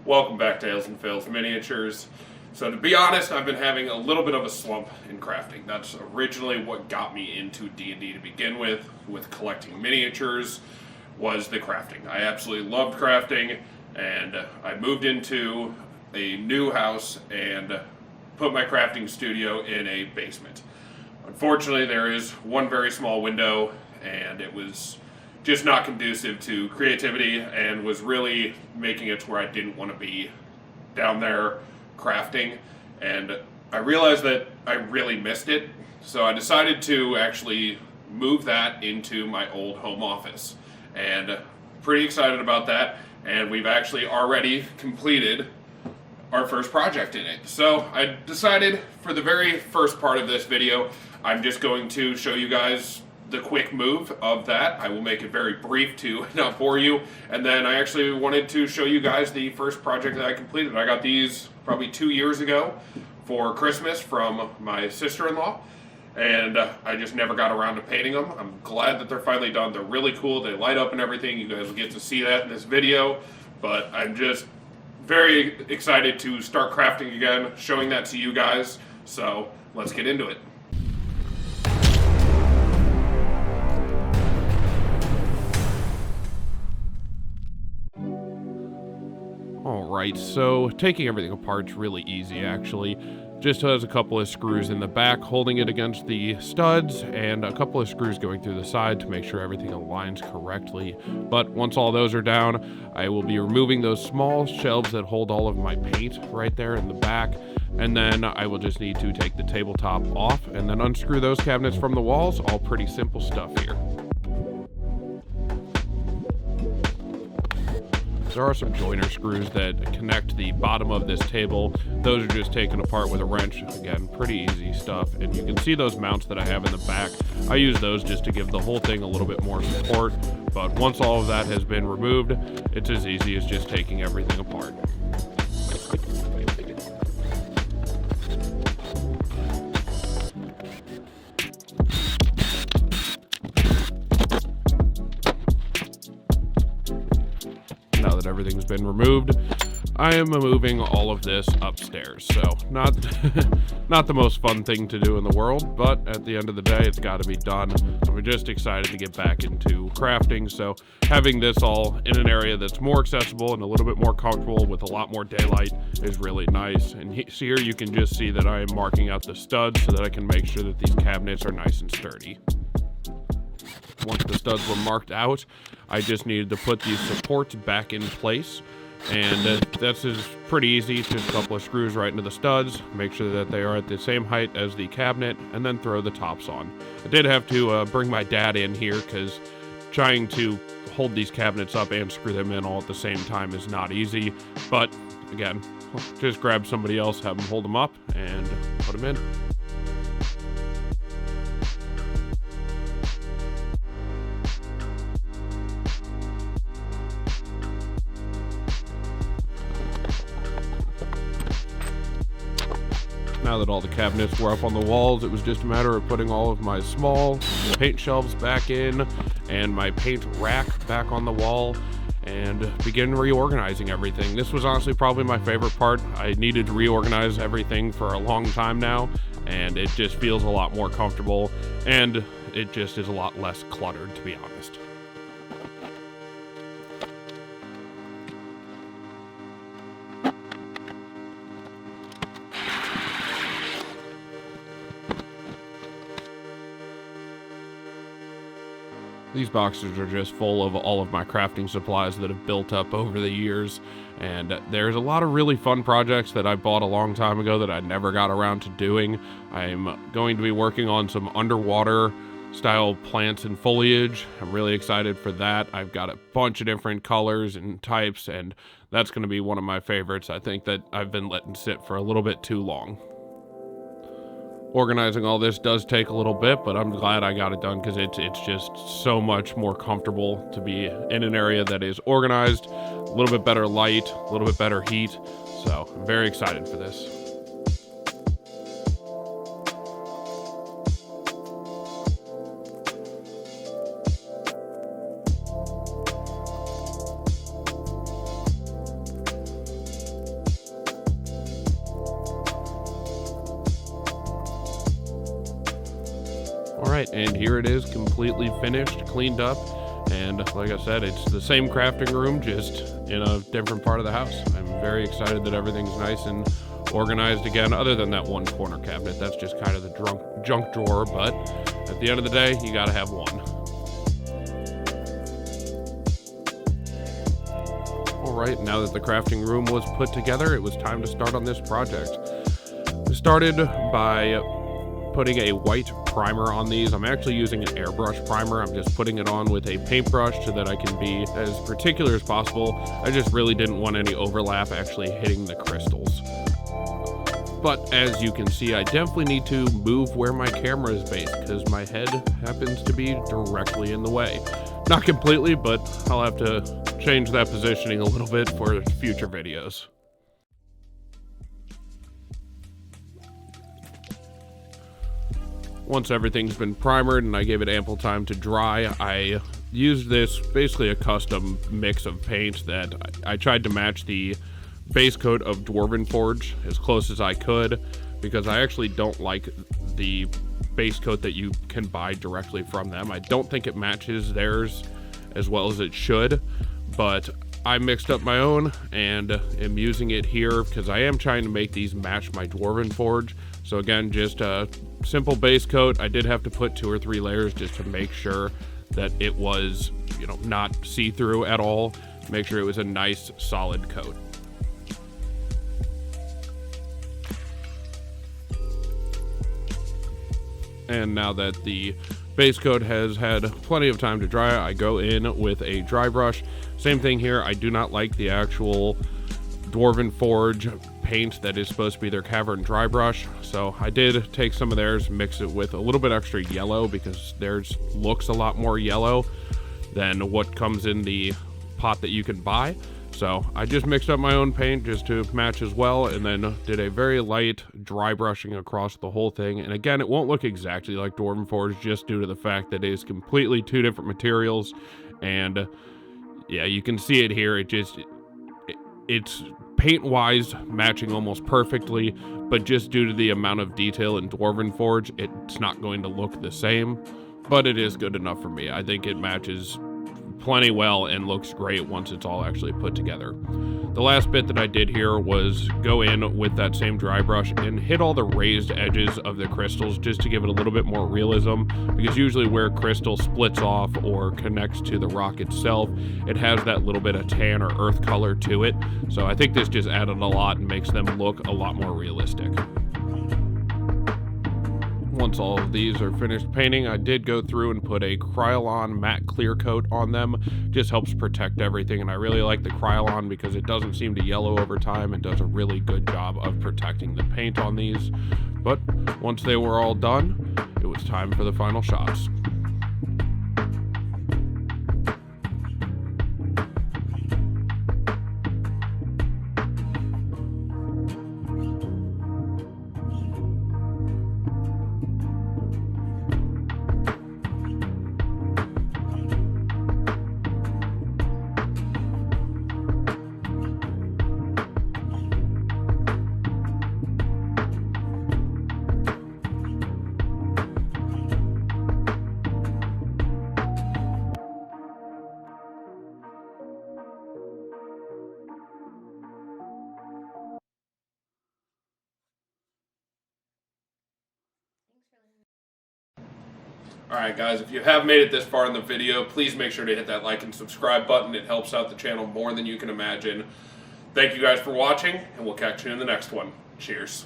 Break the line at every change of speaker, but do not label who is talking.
Welcome back to Ales and Fails Miniatures. So to be honest, I've been having a little bit of a slump in crafting. That's originally what got me into D&D to begin with collecting miniatures, was the crafting. I absolutely loved crafting, and I moved into a new house and put my crafting studio in a basement. Unfortunately, there is one very small window, and it was just not conducive to creativity and was really making it to where I didn't want to be down there crafting. And I realized that I really missed it, so I decided to actually move that into my old home office. And pretty excited about that, and we've actually already completed our first project in it. So I decided for the very first part of this video, I'm just going to show you guys the quick move of that. I will make it very brief to not bore you. And then I actually wanted to show you guys the first project that I completed. I got these probably 2 years ago for Christmas from my sister-in-law, and I just never got around to painting them. I'm glad that they're finally done. They're really cool. They light up and everything. You guys will get to see that in this video, but I'm just very excited to start crafting again, showing that to you guys. So let's get into it. Alright, so taking everything apart is really easy actually. Just has a couple of screws in the back holding it against the studs, and a couple of screws going through the side to make sure everything aligns correctly. But once all those are down, I will be removing those small shelves that hold all of my paint right there in the back, and then I will just need to take the tabletop off and then unscrew those cabinets from the walls. All pretty simple stuff here. There are some joiner screws that connect the bottom of this table. Those are just taken apart with a wrench. Again, pretty easy stuff. And you can see those mounts that I have in the back. I use those just to give the whole thing a little bit more support. But once all of that has been removed, it's as easy as just taking everything apart. Now that everything's been removed, I am moving all of this upstairs. So not the most fun thing to do in the world, but at the end of the day, it's got to be done. I'm just excited to get back into crafting. So having this all in an area that's more accessible and a little bit more comfortable with a lot more daylight is really nice. And here you can just see that I am marking out the studs so that I can make sure that these cabinets are nice and sturdy. Once the studs were marked out, I just needed to put these supports back in place, and that's pretty easy. Just a couple of screws right into the studs, make sure that they are at the same height as the cabinet, and then throw the tops on. I did have to bring my dad in here because trying to hold these cabinets up and screw them in all at the same time is not easy, but again, just grab somebody else, have them hold them up, and put them in. Now that all the cabinets were up on the walls, it was just a matter of putting all of my small paint shelves back in and my paint rack back on the wall and begin reorganizing everything. This was honestly probably my favorite part. I needed to reorganize everything for a long time now, and it just feels a lot more comfortable, and it just is a lot less cluttered, to be honest. These boxes are just full of all of my crafting supplies that have built up over the years, and there's a lot of really fun projects that I bought a long time ago that I never got around to doing. I'm going to be working on some underwater style plants and foliage. I'm really excited for that. I've got a bunch of different colors and types, and that's going to be one of my favorites. I think that I've been letting sit for a little bit too long. Organizing all this does take a little bit, but I'm glad I got it done because it's just so much more comfortable to be in an area that is organized, a little bit better light, a little bit better heat. So I'm very excited for this. Alright, and here it is, completely finished, cleaned up, and like I said, it's the same crafting room, just in a different part of the house. I'm very excited that everything's nice and organized again, other than that one corner cabinet. That's just kind of the junk drawer, but at the end of the day, you gotta have one. Alright, now that the crafting room was put together, it was time to start on this project. We started by putting a white primer on these. I'm actually using an airbrush primer. I'm just putting it on with a paintbrush so that I can be as particular as possible. I just really didn't want any overlap actually hitting the crystals. But as you can see, I definitely need to move where my camera is based because my head happens to be directly in the way. Not completely, but I'll have to change that positioning a little bit for future videos. Once everything's been primered and I gave it ample time to dry, I used this, basically a custom mix of paint that I tried to match the base coat of Dwarven Forge as close as I could, because I actually don't like the base coat that you can buy directly from them. I don't think it matches theirs as well as it should, but I mixed up my own and am using it here because I am trying to make these match my Dwarven Forge. So again, just a simple base coat. I did have to put 2 or 3 layers just to make sure that it was, not see-through at all. Make sure it was a nice solid coat. And now that the base coat has had plenty of time to dry, I go in with a dry brush. Same thing here. I do not like the actual Dwarven Forge paint that is supposed to be their cavern dry brush, so I did take some of theirs, mix it with a little bit extra yellow because theirs looks a lot more yellow than what comes in the pot that you can buy. So I just mixed up my own paint just to match as well, and then did a very light dry brushing across the whole thing. And again, it won't look exactly like Dwarven Forge just due to the fact that it is completely 2 different materials. And yeah, you can see it here. It's paint-wise matching almost perfectly, but just due to the amount of detail in Dwarven Forge, it's not going to look the same, but it is good enough for me. I think it matches plenty well and looks great once it's all actually put together. The last bit that I did here was go in with that same dry brush and hit all the raised edges of the crystals just to give it a little bit more realism, because usually where crystal splits off or connects to the rock itself, it has that little bit of tan or earth color to it. So I think this just added a lot and makes them look a lot more realistic. Once all of these are finished painting, I did go through and put a Krylon matte clear coat on them. Just helps protect everything, and I really like the Krylon because it doesn't seem to yellow over time and does a really good job of protecting the paint on these. But once they were all done, it was time for the final shots. Alright guys, if you have made it this far in the video, please make sure to hit that like and subscribe button. It helps out the channel more than you can imagine. Thank you guys for watching, and we'll catch you in the next one. Cheers.